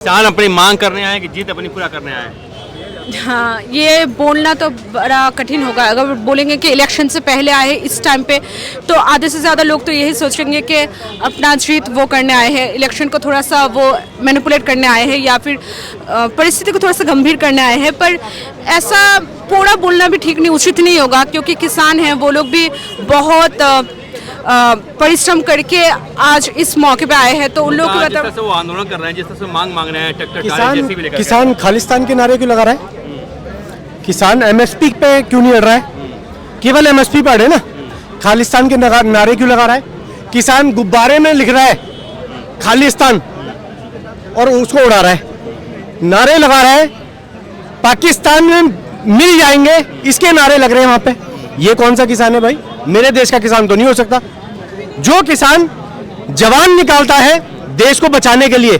किसान अपनी मांग करने आए कि जीत अपनी पूरा करने आए? हाँ, ये बोलना तो बड़ा कठिन होगा। अगर बोलेंगे कि इलेक्शन से पहले आए इस टाइम पे, तो आधे से ज़्यादा लोग तो यही सोचेंगे कि अपना जीत वो करने आए हैं, इलेक्शन को थोड़ा सा वो मैनिपुलेट करने आए हैं या फिर परिस्थिति को थोड़ा सा गंभीर करने आए हैं। पर ऐसा पूरा बोलना भी ठीक नहीं, उचित नहीं होगा, क्योंकि किसान हैं वो लोग भी बहुत परिश्रम करके आज इस मौके पे आए हैं। तो उन लोगों जिस तरह से वो आंदोलन कर रहे हैं, जिस तरह से मांग मांग रहे हैं, ट्रैक्टर जैसी भी लेकर किसान खालिस्तान के नारे क्यों लगा रहा है? किसान एमएसपी पे क्यों नहीं अड़ रहा है? केवल एमएसपी पे अड़े ना, खालिस्तान के नारे क्यों लगा रहा है? किसान गुब्बारे में लिख रहा है खालिस्तान और उसको उड़ा रहा है, नारे लगा रहा है पाकिस्तान में मिल जाएंगे, इसके नारे लग रहे हैं वहां पे। ये कौन सा किसान है भाई? मेरे देश का किसान तो नहीं हो सकता। जो किसान जवान निकालता है देश को बचाने के लिए,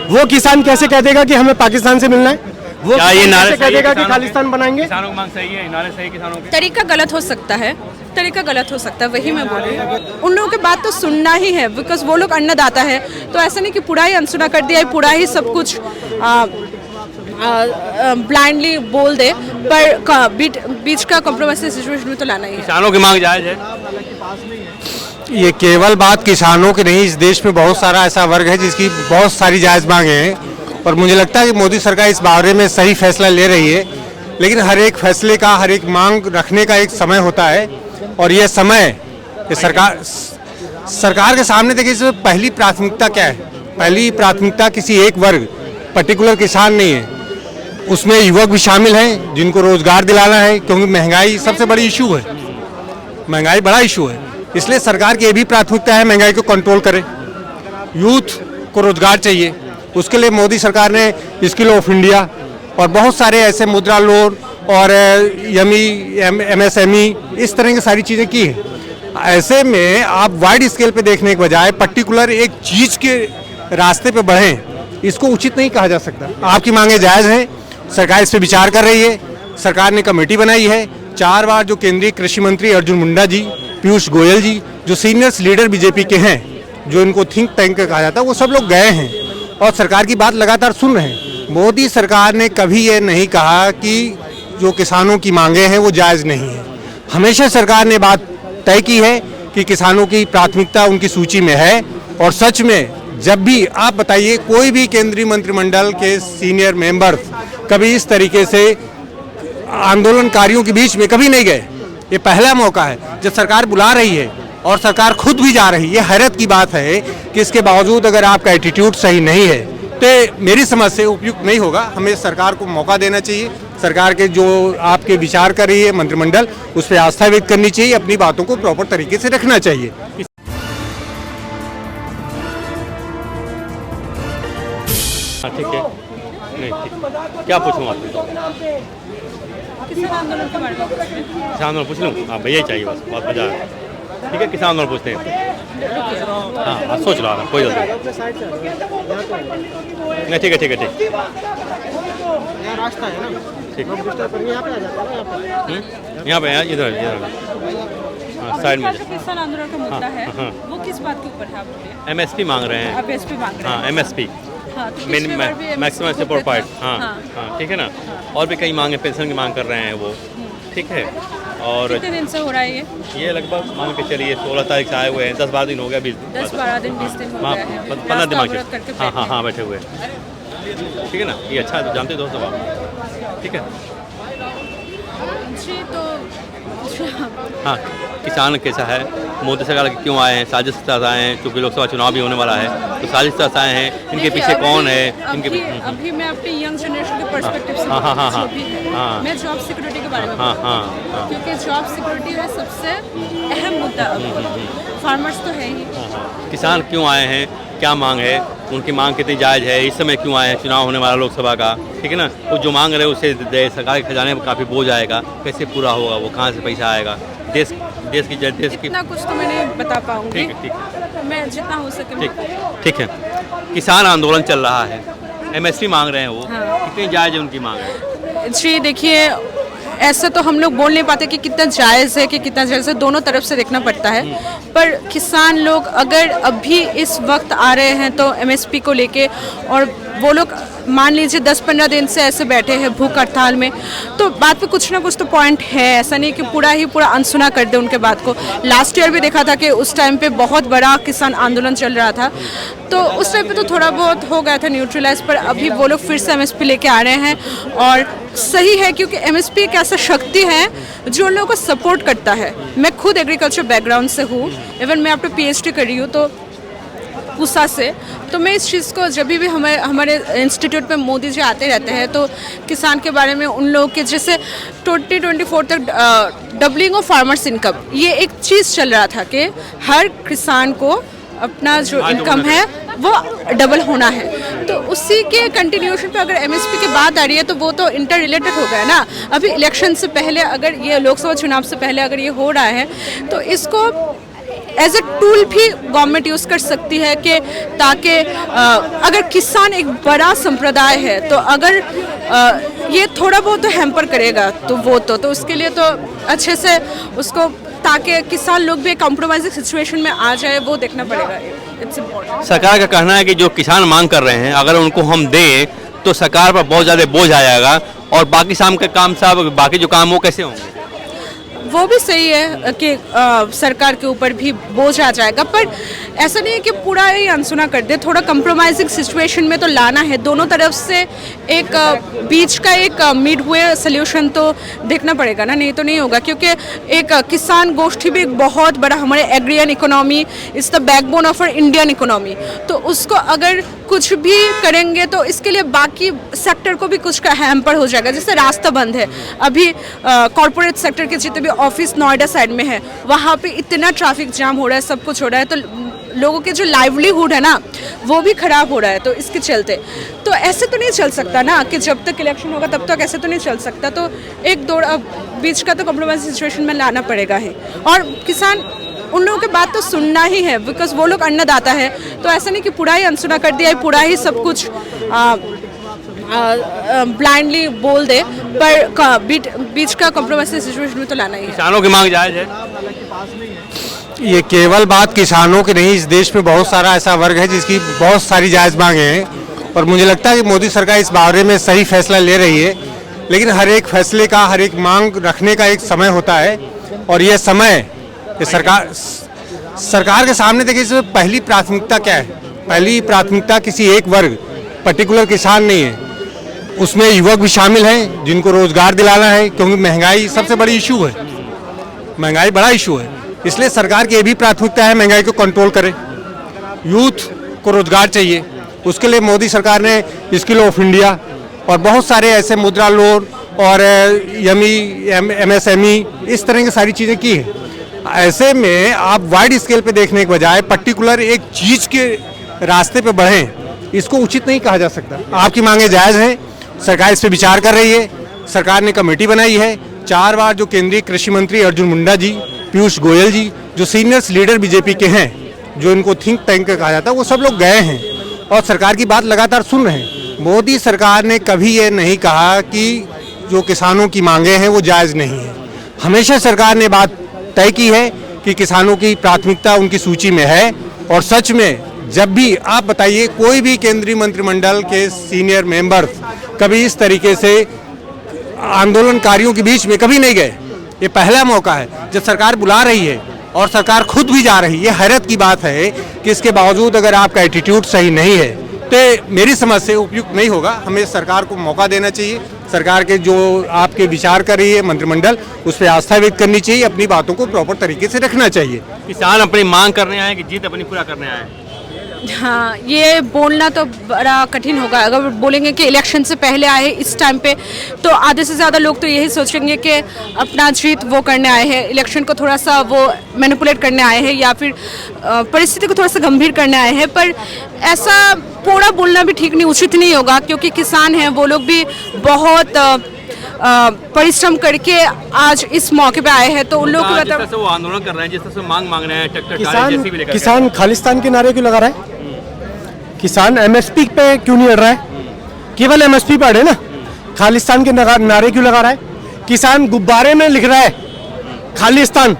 वो किसान कैसे कह देगा कि हमें पाकिस्तान से मिलना है? वो क्या ये नारे कह देगा कि खालिस्तान बनाएंगे? किसानों की मांग सही है, नारे सही किसानों के? तरीका गलत हो सकता है, तरीका गलत हो सकता है, वही मैं बोल रही हूँ। उन लोगों की बात तो सुनना ही है, बिकॉज वो लोग अन्नदाता है। तो ऐसा नहीं कि पूरा ही अनसुना कर दिया है, पूरा ही सब कुछ ब्लाइंडली बोल दे, पर बीच का कॉम्प्रोमाइज सिचुएशन में तो लाना ही है। किसानों की मांग जायज है? ये केवल बात किसानों की नहीं, इस देश में बहुत सारा ऐसा वर्ग है जिसकी बहुत सारी जायज मांगे हैं, और मुझे लगता है कि मोदी सरकार इस बारे में सही फैसला ले रही है। लेकिन हर एक फैसले का, हर एक मांग रखने का एक समय होता है, और यह समय कि सरकार के सामने देखिए, इसमें पहली प्राथमिकता क्या है? पहली प्राथमिकता किसी एक वर्ग, पर्टिकुलर किसान नहीं है, उसमें युवक भी शामिल हैं जिनको रोजगार दिलाना है, क्योंकि महंगाई सबसे बड़ी इशू है, महंगाई बड़ा इशू है। इसलिए सरकार की ये भी प्राथमिकता है महंगाई को कंट्रोल करे, यूथ को रोजगार चाहिए। उसके लिए मोदी सरकार ने स्किल ऑफ इंडिया और बहुत सारे ऐसे मुद्रा लोन और एमएसएमई इस तरह की सारी चीज़ें की हैं। ऐसे में आप वाइड स्केल पे देखने के बजाय पर्टिकुलर एक चीज़ के रास्ते पे बढ़ें, इसको उचित नहीं कहा जा सकता। आपकी मांगे जायज़ हैं, सरकार इस पर विचार कर रही है, सरकार ने कमेटी बनाई है। 4 बार जो केंद्रीय कृषि मंत्री अर्जुन मुंडा जी, पीयूष गोयल जी, जो सीनियर्स लीडर बीजेपी के हैं, जो इनको थिंक टैंक कहा जाता है, वो सब लोग गए हैं और सरकार की बात लगातार सुन रहे हैं। मोदी सरकार ने कभी ये नहीं कहा कि जो किसानों की मांगे हैं वो जायज़ नहीं है। हमेशा सरकार ने बात तय की है कि किसानों की प्राथमिकता उनकी सूची में है। और सच में जब भी आप बताइए, कोई भी केंद्रीय मंत्रिमंडल के सीनियर मेंबर कभी इस तरीके से आंदोलनकारियों के बीच में कभी नहीं गए। ये पहला मौका है जब सरकार बुला रही है और सरकार खुद भी जा रही है। ये हैरत की बात है कि इसके बावजूद अगर आपका एटीट्यूड सही नहीं है तो मेरी समझ से उपयुक्त नहीं होगा। हमें सरकार को मौका देना चाहिए, सरकार के जो आपके विचार कर रही है मंत्रिमंडल, उस पर आस्था व्यक्त करनी चाहिए, अपनी बातों को प्रॉपर तरीके से रखना चाहिए। ठीक है, नहीं ठीक। क्या पूछूँ आपसे? किसान आंदोलन के बारे में किसान आंदोलन पूछ लूँ? हाँ भैया ही चाहिए, बस बहुत मजा है। ठीक है, किसान आंदोलन पूछते हैं। हाँ, सोच रहा था, कोई जल्दी नहीं। ठीक है, ठीक है, ठीक। रास्ता है ना, ठीक, यहाँ यहाँ पे इधर हाँ, साइड में। किसान आंदोलन का मुद्दा है, हाँ। वो किस बात के ऊपर है? आप बोलिए। एमएसपी मांग रहे हैं। आप एसपी मांग रहे हैं? हाँ, एमएसपी, हाँ, तो पिछली बार भी मैक्सिमम MSP सपोर्ट प्राइस। हाँ हाँ। हाँ, ठीक है ना। और भी कई मांगे, पेंशन की मांग कर रहे हैं वो, ठीक है। और कितने दिन से हो रहा है ये लगभग मान के चलिए 16 तारीख से आए हुए हैं, 10-12 दिन हो गया, 20 दिन, 10-12 दिन 20 दिन हो हाँ, गए हैं। 15 दिमाग रास्ता अवरोध करके हाँ हाँ बैठे हाँ बैठे हुए हैं। ठीक है ना, ये अच्छा है, जानते दोस्तों आप, ठीक है। जी, तो हाँ, किसान कैसा है, मोदी सरकार के क्यों आए हैं, साजिश के साथ आए हैं, क्योंकि लोकसभा चुनाव भी होने वाला है, तो साजिश के साथ आए हैं। इनके देखिए, पीछे कौन है? इनके अभी मैं अपनी यंग जनरेशन के पर्सपेक्टिव से हाँ, हाँ, हाँ, जो भी है, हाँ। मैं जॉब सिक्योरिटी के बारे में हाँ बोलूँ। हाँ, क्योंकि जॉब सिक्योरिटी है सबसे अहम मुद्दा। फार्मर्स तो है ही। किसान क्यों आए हैं, क्या मांग है, उनकी मांग कितनी जायज़ है, इस समय क्यों आए हैं, चुनाव होने वाला लोकसभा का, ठीक है ना। वो जो मांग रहे हैं उससे सरकार के खजाने में काफ़ी बोझ आएगा, कैसे पूरा होगा, वो कहाँ से पैसा आएगा, देश की इतना कुछ तो मैं नहीं बता पाऊंगी। ठीक है, मैं जितना हो सके ठीक है। किसान आंदोलन चल रहा है, एमएसपी मांग रहे हैं वो, हाँ। कितनी जायज़ है उनकी मांग है? जी देखिए, ऐसा तो हम लोग बोल नहीं पाते कि कितना जायज़ है कि कितना जायज़ है, दोनों तरफ से देखना पड़ता है। पर किसान लोग अगर अभी इस वक्त आ रहे हैं तो एमएसपी को लेके और वो लोग मान लीजिए 10-15 दिन से ऐसे बैठे हैं भूख हड़ताल में, तो बात पे कुछ ना कुछ तो पॉइंट है। ऐसा नहीं कि पूरा अनसुना कर दे उनके बात को। लास्ट ईयर भी देखा था कि उस टाइम पे बहुत बड़ा किसान आंदोलन चल रहा था, तो उस टाइम पे तो थोड़ा बहुत हो गया था न्यूट्रलाइज, पर अभी वो लोग फिर से एमएसपी लेके आ रहे हैं। और सही है, क्योंकि एमएसपी एक ऐसा शक्ति है जो उन लोगों को सपोर्ट करता है। मैं खुद एग्रीकल्चर बैकग्राउंड से हूँ, इवन मैं अपना पीएचडी कर रही हूँ तो पूसा से, तो मैं इस चीज़ को जब भी हमारे इंस्टीट्यूट में मोदी जी आते रहते हैं तो किसान के बारे में उन लोगों के जैसे 2024 तक डबलिंग ऑफ फार्मर्स इनकम, ये एक चीज़ चल रहा था कि हर किसान को अपना जो इनकम है वो डबल होना है। तो उसी के कंटिन्यूएशन पे अगर एमएसपी की बात आ रही है तो वो तो इंटर रिलेटेड हो गया ना। अभी इलेक्शन से पहले, अगर ये लोकसभा चुनाव से पहले अगर ये हो रहा है तो इसको एज ए टूल भी गवर्नमेंट यूज़ कर सकती है कि ताकि अगर किसान एक बड़ा संप्रदाय है तो अगर ये थोड़ा बहुत तो हैम्पर करेगा तो वो तो उसके लिए तो अच्छे से उसको, ताकि किसान लोग भी कॉम्प्रोमाइजिंग सिचुएशन में आ जाए, वो देखना पड़ेगा। It's important. सरकार का कहना है कि जो किसान मांग कर रहे हैं अगर उनको हम दें तो सरकार पर बहुत ज़्यादा बोझ आ जाएगा, और बाकी शाम के काम साहब बाकी जो काम वो कैसे होंगे? वो भी सही है कि सरकार के ऊपर भी बोझ आ जाएगा, पर ऐसा नहीं है कि पूरा ही अनसुना कर दे। थोड़ा कंप्रोमाइजिंग सिचुएशन में तो लाना है, दोनों तरफ से एक बीच का एक मिड वे सोल्यूशन तो देखना पड़ेगा ना, नहीं तो नहीं होगा। क्योंकि एक किसान गोष्ठी भी एक बहुत बड़ा, हमारे agrarian economy is the backbone of our Indian economy, तो उसको अगर कुछ भी करेंगे तो इसके लिए बाकी सेक्टर को भी कुछ का हैम्पर हो जाएगा। जैसे रास्ता बंद है अभी, कॉरपोरेट सेक्टर के जितने भी ऑफिस नोएडा साइड में है वहाँ पे इतना ट्रैफिक जाम हो रहा है, सब कुछ हो रहा है, तो लोगों के जो लाइवलीहुड है ना वो भी ख़राब हो रहा है। तो इसके चलते तो ऐसे तो नहीं चल सकता ना कि जब तक इलेक्शन होगा तब तक ऐसे तो नहीं चल सकता। तो एक दौड़ बीच का तो कॉम्प्रोमाइज सिचुएशन में लाना पड़ेगा ही, और किसान उन लोगों की बात तो सुनना ही है, बिकॉज वो लोग अन्नदाता है। तो ऐसा नहीं कि पूरा ही अनसुना कर दिया है, पूरा ही सब कुछ ब्लाइंडली बोल दे, पर बीच का कॉम्प्रोमाइज सिचुएशन में तो लाना ही है। किसानों की मांग जायज़ है? ये केवल बात किसानों की नहीं, इस देश में बहुत सारा ऐसा वर्ग है जिसकी बहुत सारी जायज़ मांगे हैं, और मुझे लगता है कि मोदी सरकार इस बारे में सही फैसला ले रही है। लेकिन हर एक फैसले का, हर एक मांग रखने का एक समय होता है, और यह समय कि सरकार के सामने देखिए इसमें पहली प्राथमिकता क्या है। पहली प्राथमिकता किसी एक वर्ग, पर्टिकुलर किसान नहीं है, उसमें युवक भी शामिल हैं जिनको रोजगार दिलाना है, क्योंकि महंगाई सबसे बड़ी इशू है, महंगाई बड़ा इशू है। इसलिए सरकार की ये भी प्राथमिकता है महंगाई को कंट्रोल करे। यूथ को रोजगार चाहिए, उसके लिए मोदी सरकार ने स्किल ऑफ इंडिया और बहुत सारे ऐसे मुद्रा लोन और MSME इस तरह की सारी चीज़ें की हैं। ऐसे में आप वाइड स्केल पे देखने के बजाय पर्टिकुलर एक चीज़ के रास्ते पे बढ़ें, इसको उचित नहीं कहा जा सकता। आपकी मांगे जायज़ हैं, सरकार इस पर विचार कर रही है, सरकार ने कमेटी बनाई है। 4 बार जो केंद्रीय कृषि मंत्री अर्जुन मुंडा जी, पीयूष गोयल जी, जो सीनियर्स लीडर बीजेपी के हैं, जो इनको थिंक टैंक कहा जाता है, वो सब लोग गए हैं और सरकार की बात लगातार सुन रहे हैं। मोदी सरकार ने कभी ये नहीं कहा कि जो किसानों की मांगे हैं वो जायज़ नहीं है। हमेशा सरकार ने बात तय की है कि किसानों की प्राथमिकता उनकी सूची में है, और सच में जब भी आप बताइए कोई भी केंद्रीय मंत्रिमंडल के सीनियर मेंबर कभी इस तरीके से आंदोलनकारियों के बीच में कभी नहीं गए। ये पहला मौका है जब सरकार बुला रही है और सरकार खुद भी जा रही है। ये हैरत की बात है कि इसके बावजूद अगर आपका एटीट्यूड सही नहीं है तो मेरी समझ से उपयुक्त नहीं होगा। हमें सरकार को मौका देना चाहिए, सरकार के जो आपके विचार कर रही है मंत्रिमंडल, उस पर आस्था व्यक्त करनी चाहिए, अपनी बातों को प्रॉपर तरीके से रखना चाहिए। किसान अपनी मांग करने आए कि जीत अपनी पूरा करने आए? हाँ, ये बोलना तो बड़ा कठिन होगा। अगर बोलेंगे कि इलेक्शन से पहले आए इस टाइम पे, तो आधे से ज़्यादा लोग तो यही सोचेंगे कि अपना जीत वो करने आए हैं, इलेक्शन को थोड़ा सा वो मैनिपुलेट करने आए हैं, या फिर परिस्थिति को थोड़ा सा गंभीर करने आए हैं। पर ऐसा पूरा बोलना भी ठीक नहीं, उचित नहीं होगा, क्योंकि किसान हैं, वो लोग भी बहुत परिश्रम करके आज इस मौके पे आए हैं। तो उन लोगों को जिस वो आंदोलन कर रहे हैं, जिस तरह से मांग रहे हैं, ट्रैक्टर किसान खालिस्तान के नारे क्यों लगा रहा है? किसान एमएसपी पे क्यों नहीं अड़ रहा है? केवल एमएसपी पे अड़े ना, खालिस्तान के नारे क्यों लगा रहा है? किसान गुब्बारे में लिख रहा है खालिस्तान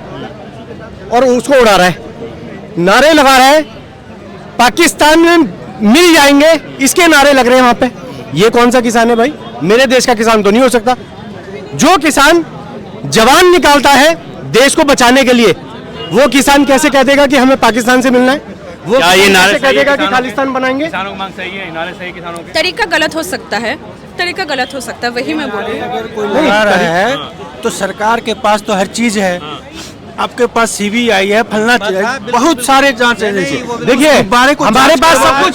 और उसको उड़ा रहा है, नारे लगा रहा है। पाकिस्तान में मिल जाएंगे, इसके नारे लग रहे हैं वहां पे। ये कौन सा किसान है भाई? मेरे देश का किसान तो नहीं हो सकता। जो किसान जवान निकालता है देश को बचाने के लिए, वो किसान कैसे कह देगा कि हमें पाकिस्तान से मिलना है? वो क्या ये किसान नारे कैसे कह सही है देगा कि किसानों के? खालिस्तान बनाएंगे? किसानों की मांग सही है, नारे सही किसानों के? तरीका गलत हो सकता है, तरीका गलत हो सकता है, वही मैं बोल रही हूँ। अगर कोई लगा रहा है तो सरकार के पास तो हर चीज है। आपके पास सीबीआई है, फलना चीज है, बहुत सारे जांच एजेंसी। देखिए हमारे पास सब कुछ